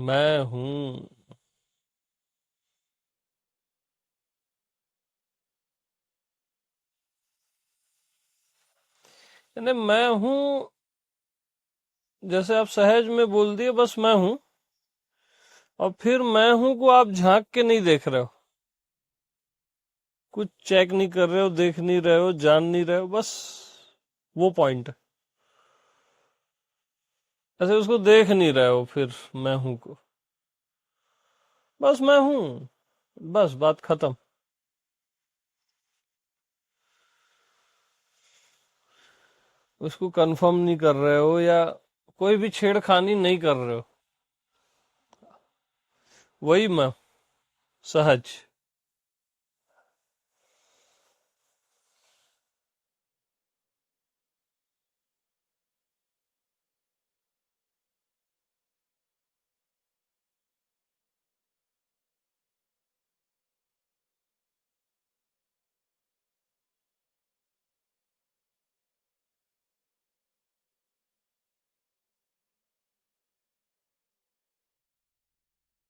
मैं हूँ। यानी मैं हूँ, जैसे आप सहज में बोल दिए बस मैं हूँ, और फिर मैं हूँ को आप झांक के नहीं देख रहे हो, कुछ चेक नहीं कर रहे हो, देख नहीं रहे हो, जान नहीं रहे हो, बस वो पॉइंट। ऐसे उसको देख नहीं रहे हो, फिर मैं हूँ को बस मैं हूँ, बस बात खत्म। उसको कंफर्म नहीं कर रहे हो, या कोई भी छेड़खानी नहीं कर रहे हो, वही मैं हूं, सहज।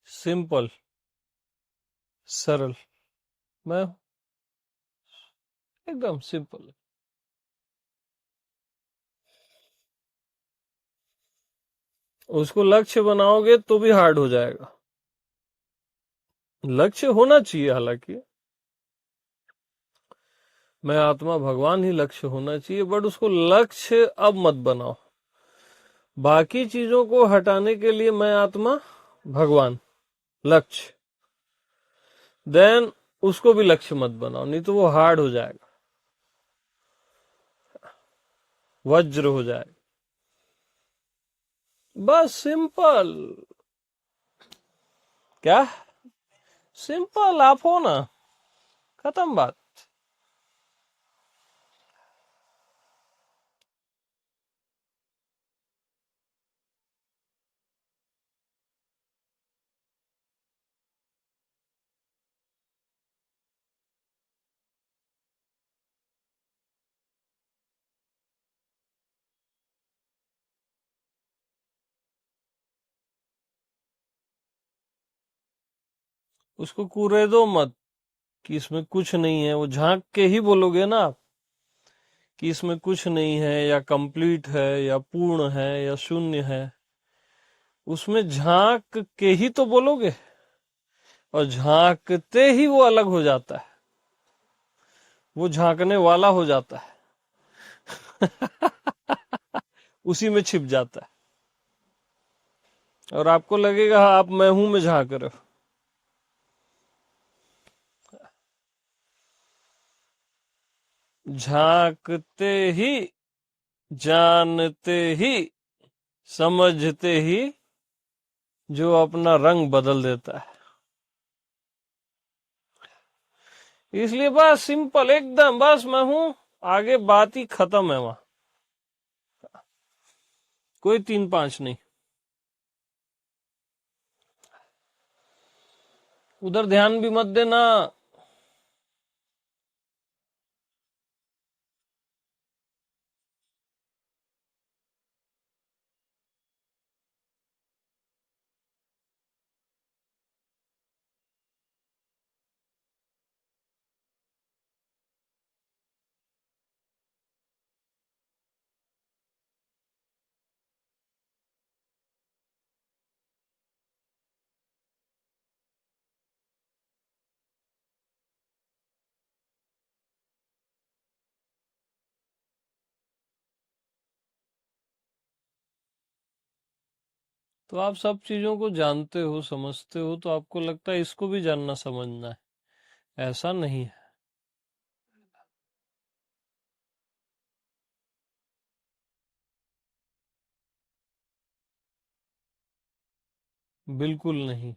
सिंपल, सरल, मैं हूं, एकदम सिंपल। उसको लक्ष्य बनाओगे तो भी हार्ड हो जाएगा। लक्ष्य होना चाहिए, हालांकि मैं आत्मा भगवान ही लक्ष्य होना चाहिए, बट उसको लक्ष्य अब मत बनाओ। बाकी चीजों को हटाने के लिए मैं आत्मा भगवान लक्ष्य, देन उसको भी लक्ष्य मत बनाओ, नहीं तो वो हार्ड हो जाएगा, वज्र हो जाएगा। बस सिंपल। क्या? सिंपल आप हो ना, खत्म बात। उसको कूरे दो मत कि इसमें कुछ नहीं है, वो झांक के ही बोलोगे ना आप कि इसमें कुछ नहीं है, या कंप्लीट है, या पूर्ण है, या शून्य है। उसमें झांक के ही तो बोलोगे, और झांकते ही वो अलग हो जाता है, वो झांकने वाला हो जाता है। उसी में छिप जाता है, और आपको लगेगा आप मैं हूं में झांक रहे हो। झांकते ही, जानते ही, समझते ही जो अपना रंग बदल देता है। इसलिए बस सिंपल एकदम, बस मैं हूं, आगे बात ही खत्म है वहां, कोई तीन पांच नहीं। उधर ध्यान भी मत देना। तो आप सब चीजों को जानते हो, समझते हो, तो आपको लगता है इसको भी जानना समझना है। ऐसा नहीं है, बिल्कुल नहीं।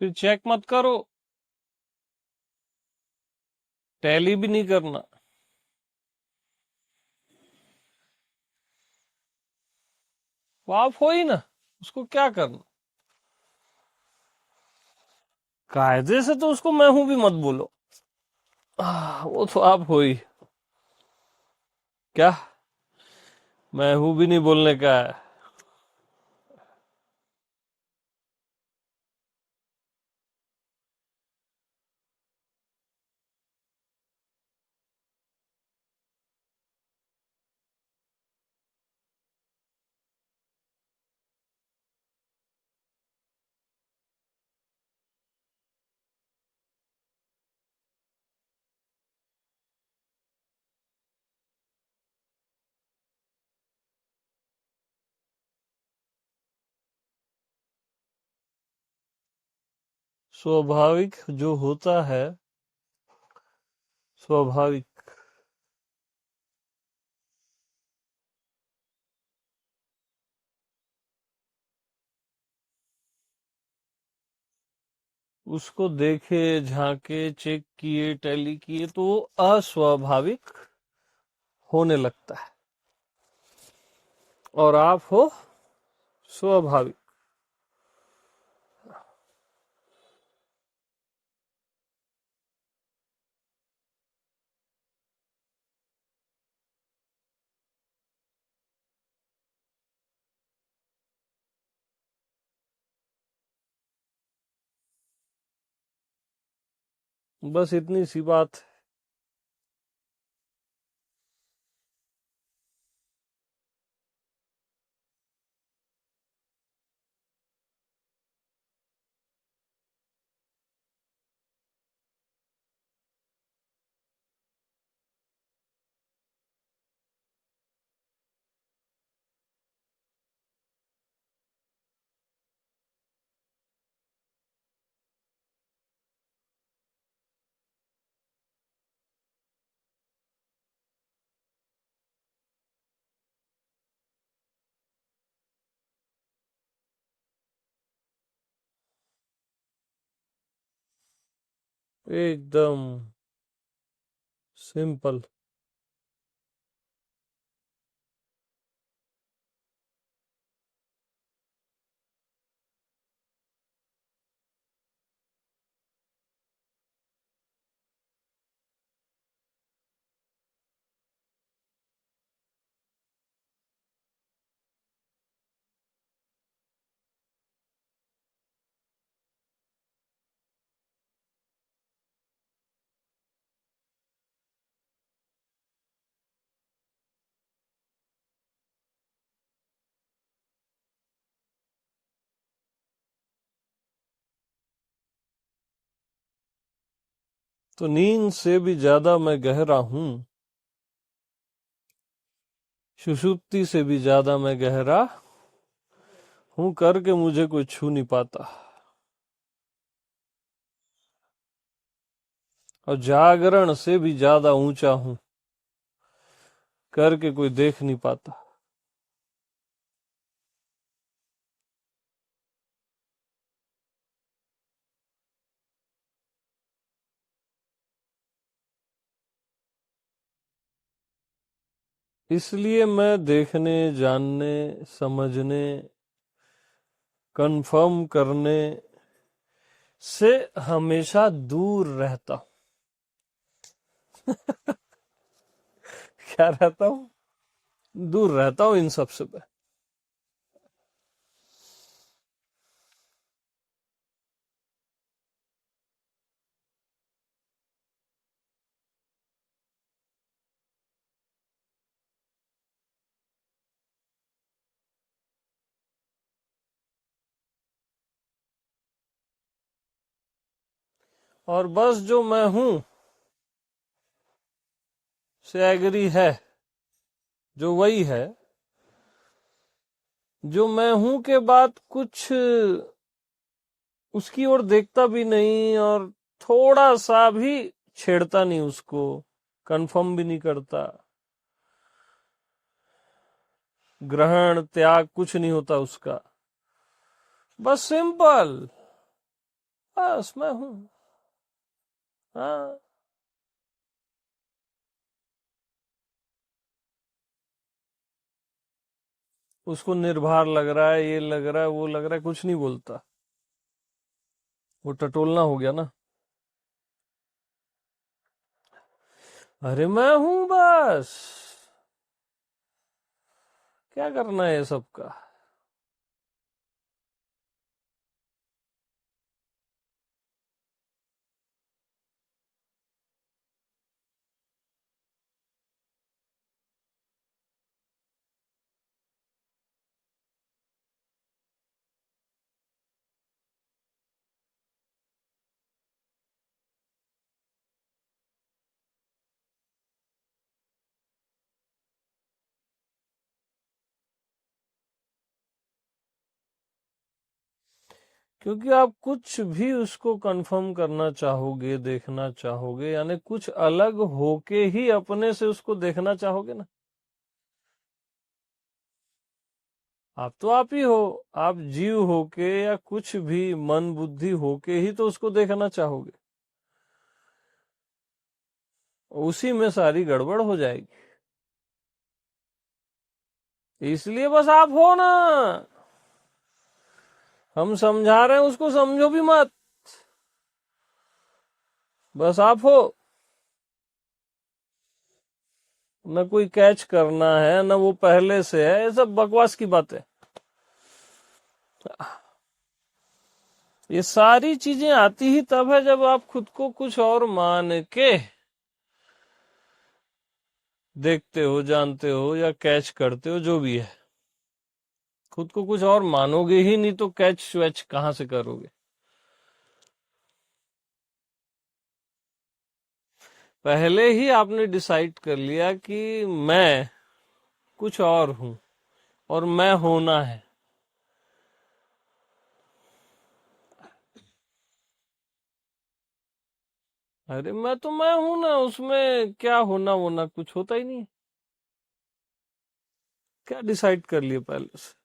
फिर चेक मत करो, टैली भी नहीं करना। वो आप हो ही ना, उसको क्या करना। कायदे से तो उसको मैं हूं भी मत बोलो। वो तो आप हो ही। क्या, मैं हूं भी नहीं बोलने का है। स्वाभाविक जो होता है, स्वाभाविक, उसको देखे, झांके, चेक किए, टैली किए तो वो अस्वाभाविक होने लगता है, और आप हो स्वाभाविक। बस इतनी सी बात। एकदम सिंपल। तो नींद से भी ज्यादा मैं गहरा हूं, सुषुप्ति से भी ज्यादा मैं गहरा हूं, करके मुझे कोई छू नहीं पाता। और जागरण से भी ज्यादा ऊंचा हूं, करके कोई देख नहीं पाता। इसलिए मैं देखने, जानने, समझने, कंफर्म करने से हमेशा दूर रहता हूं। क्या रहता हूं? दूर रहता हूं इन सब से मैं। और बस जो मैं हूं से एग्री है, जो वही है। जो मैं हूं के बाद कुछ उसकी ओर देखता भी नहीं, और थोड़ा सा भी छेड़ता नहीं उसको, कंफर्म भी नहीं करता। ग्रहण त्याग कुछ नहीं होता उसका। बस सिंपल, बस मैं हूं। हाँ, उसको निर्भर लग रहा है, ये लग रहा है, वो लग रहा है, कुछ नहीं बोलता। वो टटोलना हो गया ना। अरे मैं हूं बस, क्या करना है सबका। क्योंकि आप कुछ भी उसको कंफर्म करना चाहोगे, देखना चाहोगे, यानी कुछ अलग होके ही अपने से उसको देखना चाहोगे ना। आप तो आप ही हो। आप जीव होके या कुछ भी मन बुद्धि होके ही तो उसको देखना चाहोगे। उसी में सारी गड़बड़ हो जाएगी। इसलिए बस आप हो ना। हम समझा रहे हैं, उसको समझो भी मत। बस आप हो। न कोई कैच करना है, न वो पहले से है, ये सब बकवास की बात है। ये सारी चीजें आती ही तब है जब आप खुद को कुछ और मान के देखते हो, जानते हो या कैच करते हो, जो भी है। खुद को कुछ और मानोगे ही नहीं तो कैच वैच कहां से करोगे। पहले ही आपने डिसाइड कर लिया कि मैं कुछ और हूं और मैं होना है। अरे मैं हूं ना, उसमें क्या होना वोना कुछ होता ही नहीं है। क्या डिसाइड कर लिया पहले से।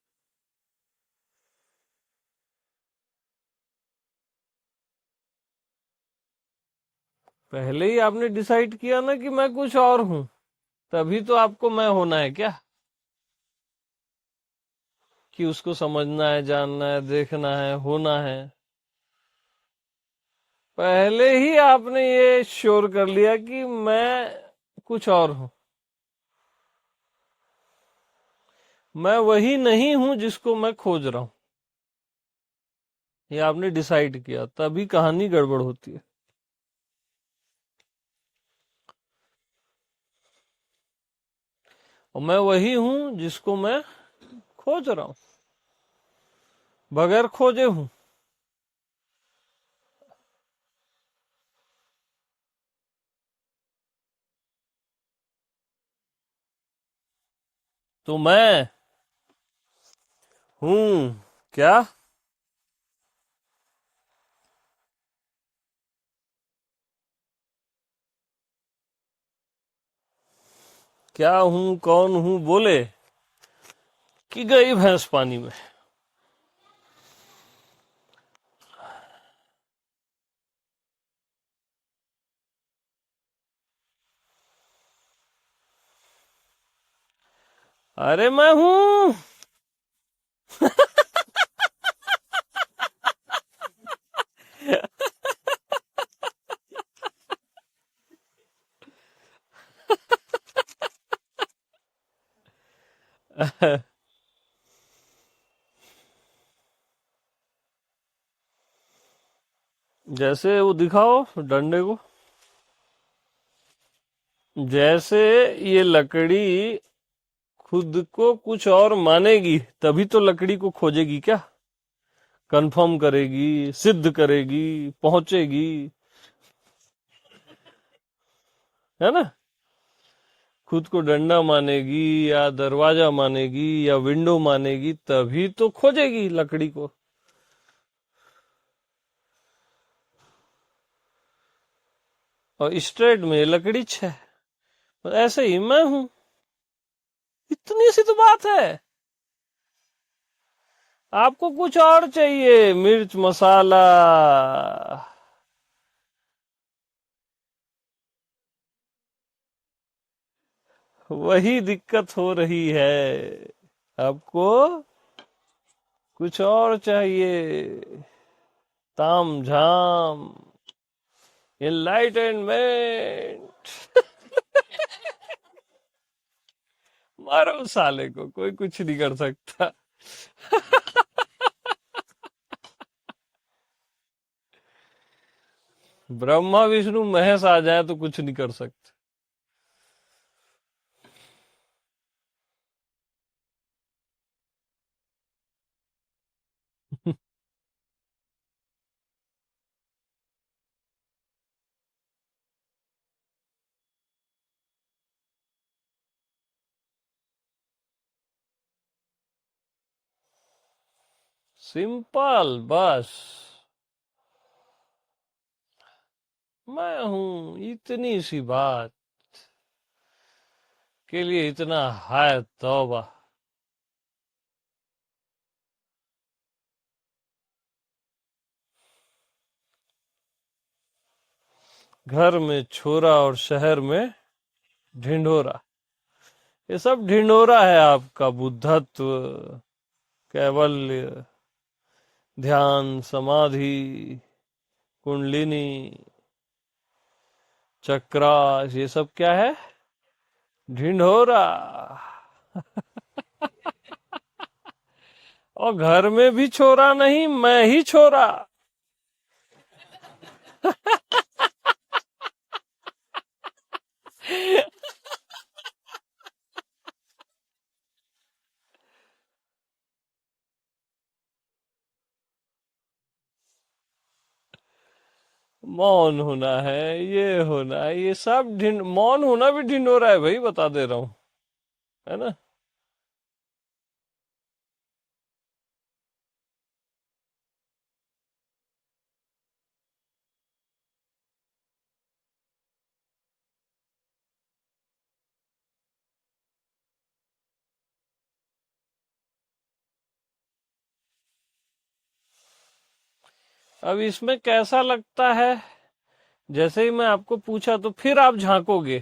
पहले ही आपने डिसाइड किया ना कि मैं कुछ और हूं, तभी तो आपको मैं होना है क्या। कि उसको समझना है, जानना है, देखना है, होना है। पहले ही आपने ये श्योर कर लिया कि मैं कुछ और हूं। मैं वही नहीं हूं जिसको मैं खोज रहा हूं। ये आपने डिसाइड किया, तभी कहानी गड़बड़ होती है। और मैं वही हूं जिसको मैं खोज रहा हूं, बगैर खोजे हूं। तो मैं हूं क्या। क्या हूं, कौन हूं बोले कि गई भैंस पानी में। अरे मैं हूं। जैसे वो दिखाओ डंडे को। जैसे ये लकड़ी खुद को कुछ और मानेगी तभी तो लकड़ी को खोजेगी क्या, कंफर्म करेगी, सिद्ध करेगी, पहुंचेगी। है ना। खुद को डंडा मानेगी या दरवाजा मानेगी या विंडो मानेगी तभी तो खोजेगी लकड़ी को। और स्ट्रेट में लकड़ी है। ऐसे ही मैं हूं। इतनी सी तो बात है। आपको कुछ और चाहिए, मिर्च मसाला। वही दिक्कत हो रही है आपको। कुछ और चाहिए, ताम झाम, एनलाइटनमेंट। मारो साले को, कोई कुछ नहीं कर सकता। ब्रह्मा विष्णु महेश आ जाए तो कुछ नहीं कर सकते। सिंपल बस। मैं हूं, इतनी सी बात के लिए इतना हाय तौबा। घर में छोरा और शहर में ढिंढोरा। ये सब ढिंढोरा है आपका बुद्धत्व, कैवल्य, ध्यान, समाधि, कुंडलिनी, चक्रास, ये सब क्या है? ढिंढोरा। और घर में भी छोरा नहीं, मैं ही छोरा। मौन होना है, ये होना है, ये सब ढिंड मौन होना भी ढिंढोरा है भाई, बता दे रहा हूं, है ना। अब इसमें कैसा लगता है? जैसे ही मैं आपको पूछा तो फिर आप झांकोगे,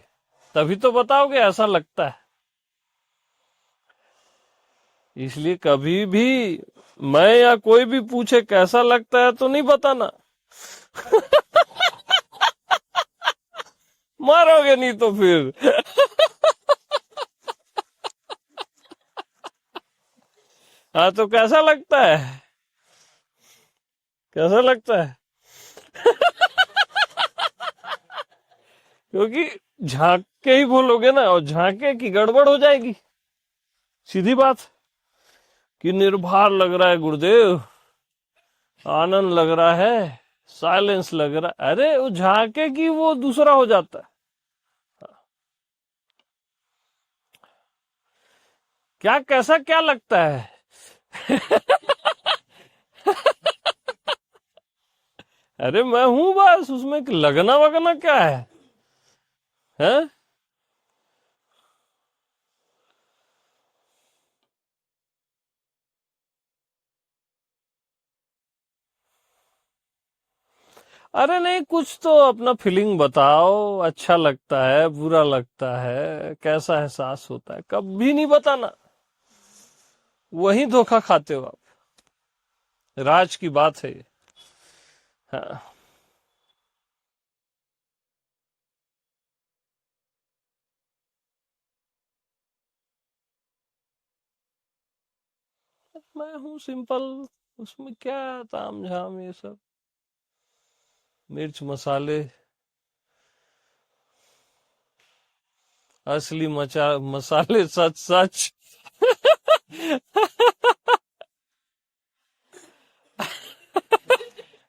तभी तो बताओगे ऐसा लगता है। इसलिए कभी भी मैं या कोई भी पूछे कैसा लगता है तो नहीं बताना। मारोगे नहीं तो फिर। हाँ, तो कैसा लगता है? कैसा लगता है? क्योंकि झांक के ही बोलोगे ना, और झांके की गड़बड़ हो जाएगी। सीधी बात। कि निर्भर लग रहा है गुरुदेव, आनंद लग रहा है, साइलेंस लग रहा है, अरे वो झांके की वो दूसरा हो जाता है। क्या कैसा क्या लगता है? अरे मैं हूं, बस उसमें लगना वगना क्या है? हैं? अरे नहीं, कुछ तो अपना फीलिंग बताओ। अच्छा लगता है, बुरा लगता है, कैसा एहसास होता है, कभी नहीं बताना। वही धोखा खाते हो आप। राज की बात है ये। हाँ। मैं हूँ सिंपल। उसमें क्या ताम झाम ये सब, मिर्च मसाले, असली मसाले सच सच।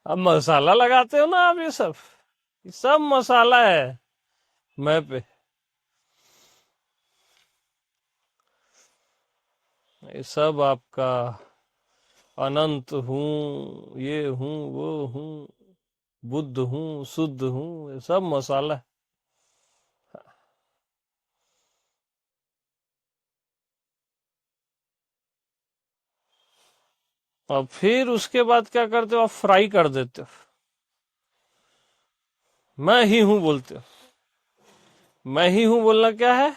अब मसाला लगाते हो ना आप, ये सब मसाला है मैं पे। ये सब आपका अनंत हूँ, ये हूँ, वो हूँ, बुद्ध हूँ, शुद्ध हूँ, ये सब मसाला है। और फिर उसके बाद क्या करते हो, आप फ्राई कर देते हो। मैं ही हूं बोलते हो। मैं ही हूं बोलना क्या है,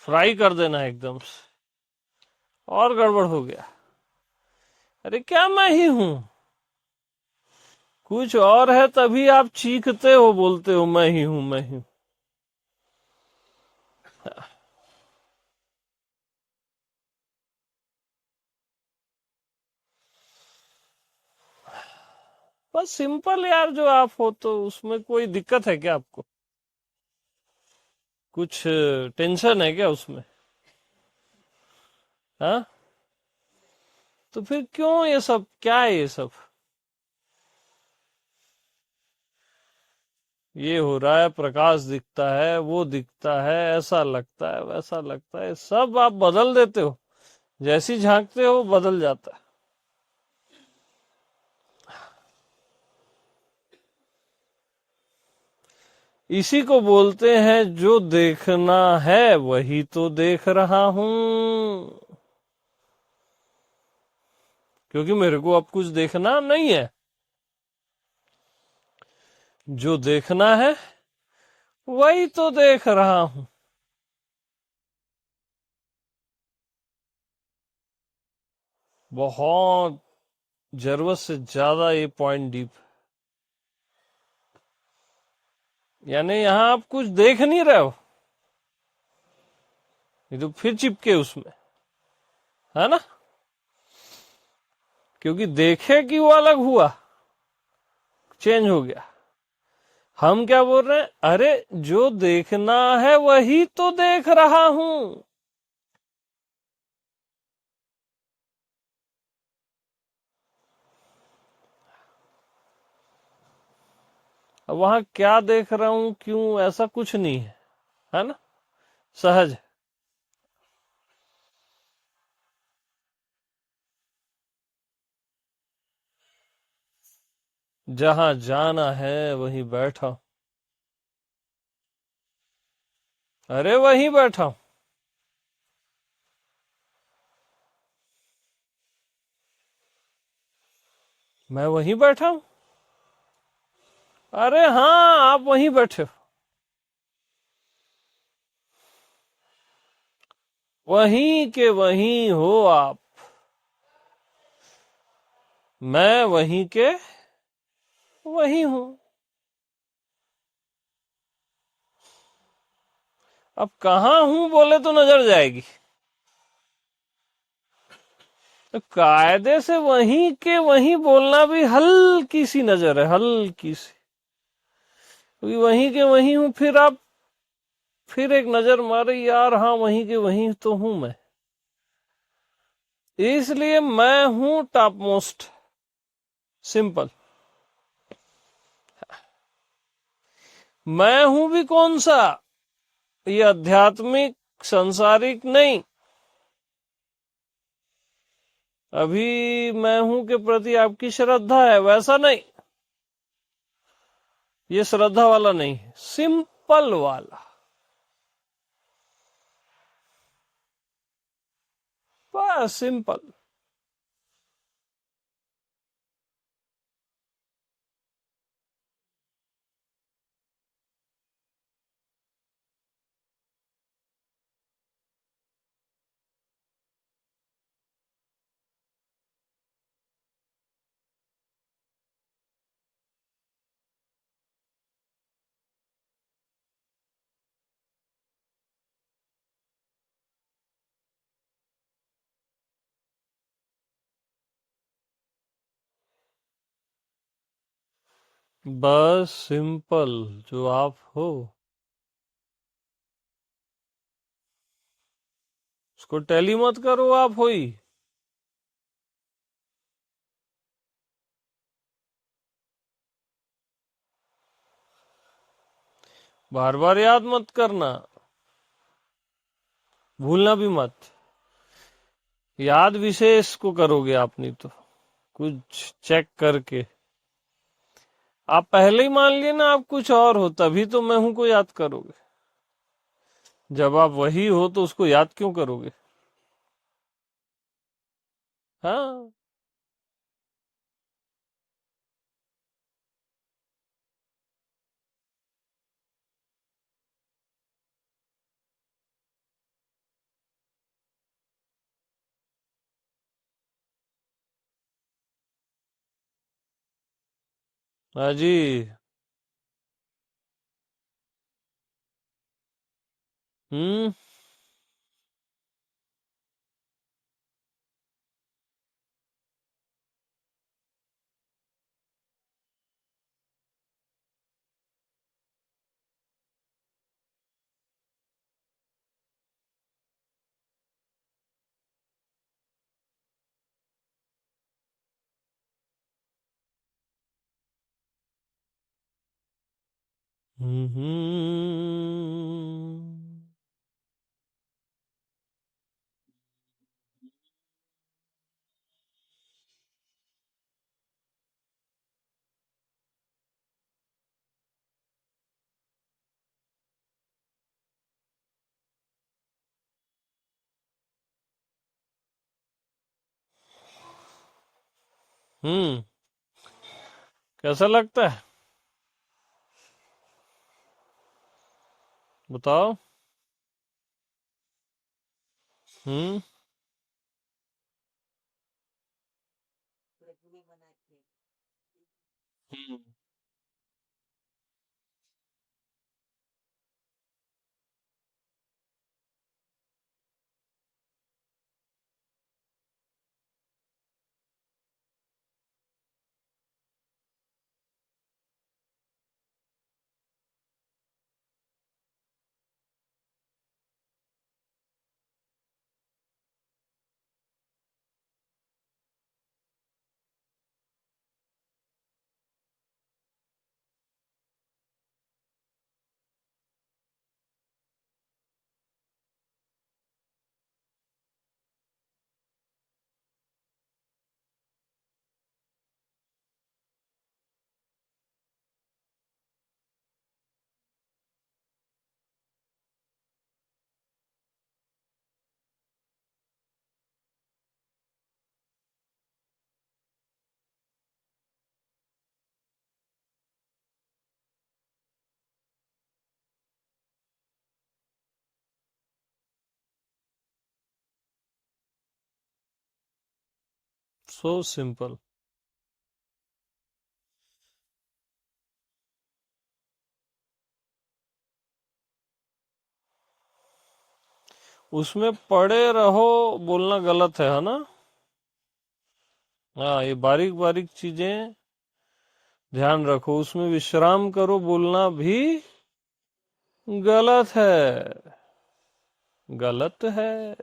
फ्राई कर देना है एकदम से। और गड़बड़ हो गया, अरे क्या मैं ही हूं, कुछ और है, तभी आप चीखते हो, बोलते हो मैं ही हूं, मैं ही हूं। बस सिंपल यार, जो आप हो तो उसमें कोई दिक्कत है क्या आपको, कुछ टेंशन है क्या उसमें? हाँ, तो फिर क्यों ये सब, क्या है ये सब, ये हो रहा है, प्रकाश दिखता है, वो दिखता है, ऐसा लगता है, वैसा लगता है, सब आप बदल देते हो, जैसी झांकते हो बदल जाता है। इसी को बोलते हैं, जो देखना है वही तो देख रहा हूं। क्योंकि मेरे को अब कुछ देखना नहीं है, जो देखना है वही तो देख रहा हूं। बहुत जरूरत से ज्यादा ये पॉइंट डीप, यानी यहां आप कुछ देख नहीं रहे हो, ये तो फिर चिपके उसमें, है ना? क्योंकि देखे कि वो अलग हुआ, चेंज हो गया। हम क्या बोल रहे हैं, अरे जो देखना है वही तो देख रहा हूं। अब वहां क्या देख रहा हूं, क्यों, ऐसा कुछ नहीं है ना, सहज। जहां जाना है वहीं बैठा, अरे वहीं बैठा हूं, मैं वहीं बैठा हूं। अरे हाँ, आप वहीं बैठे हो, वहीं के वहीं हो आप, मैं वहीं के वहीं हूं। अब कहाँ हूं बोले तो नजर जाएगी, तो कायदे से वहीं के वहीं बोलना भी हल्की सी नजर है, हल्की सी, क्योंकि वहीं के वहीं हूं, फिर आप फिर एक नजर मारे, यार हाँ वहीं के वहीं तो हूं मैं, इसलिए मैं हूं टॉप मोस्ट, सिंपल। मैं हूं भी कौन सा, ये आध्यात्मिक संसारिक नहीं। अभी मैं हूं के प्रति आपकी श्रद्धा है, वैसा नहीं, ये श्रद्धा वाला नहीं, सिंपल वाला, बस सिंपल। बस सिंपल, जो आप हो उसको टैली मत करो, आप हो ही। बार बार याद मत करना, भूलना भी मत। याद विशेष को करोगे आप, नहीं तो कुछ चेक करके। आप पहले ही मान लिए ना आप कुछ और हो, तभी तो मैं हूं को याद करोगे। जब आप वही हो तो उसको याद क्यों करोगे? हाँ, हाँ जी। हम्म। हम्म। कैसा लगता है? बताओ। हम्म। हम्म। So simple. उसमें पड़े रहो बोलना गलत है ना? हाँ, ये बारीक बारीक चीजें ध्यान रखो। उसमें विश्राम करो बोलना भी गलत है। गलत है।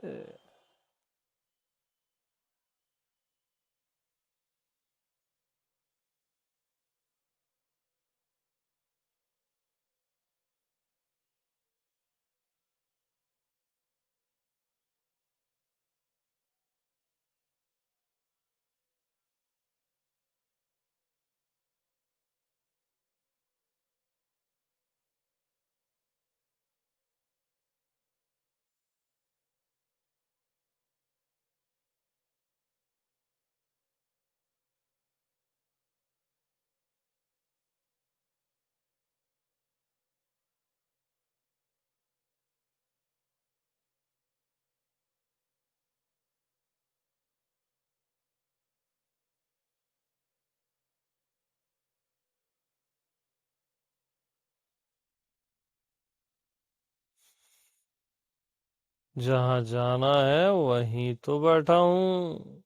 जहां जाना है वहीं तो बैठा हूं।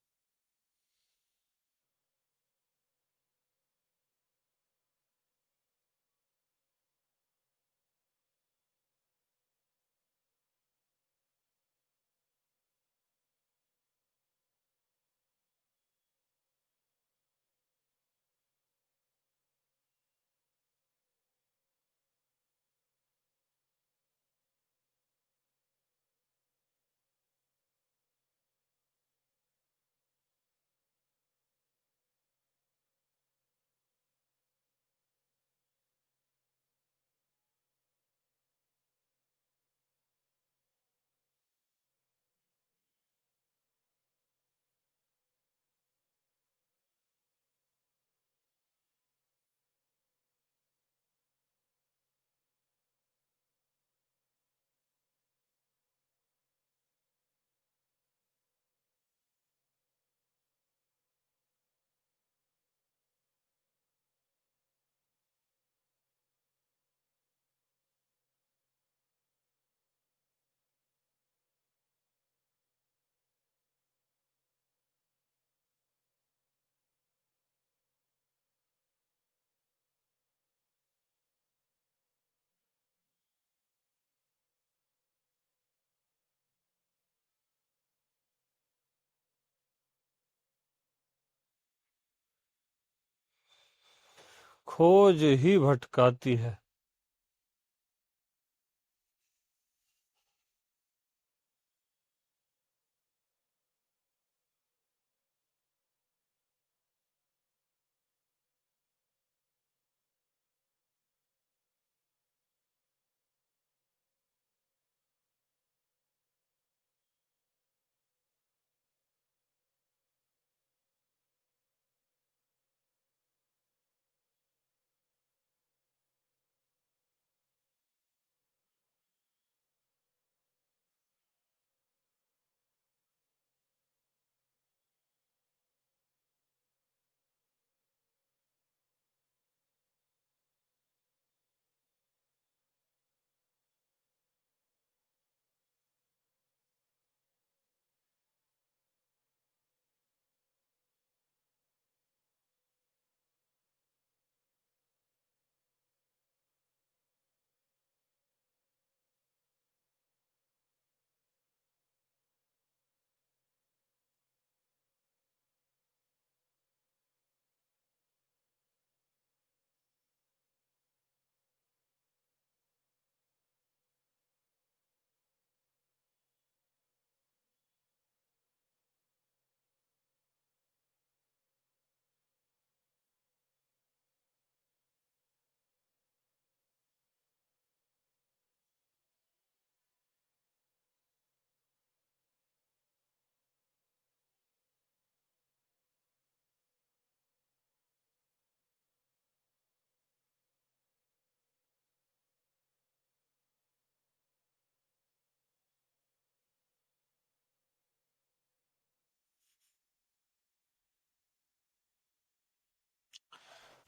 खोज ही भटकाती है।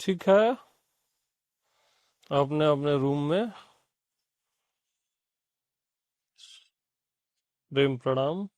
ठीक है, अपने अपने रूम में प्रेम प्रणाम।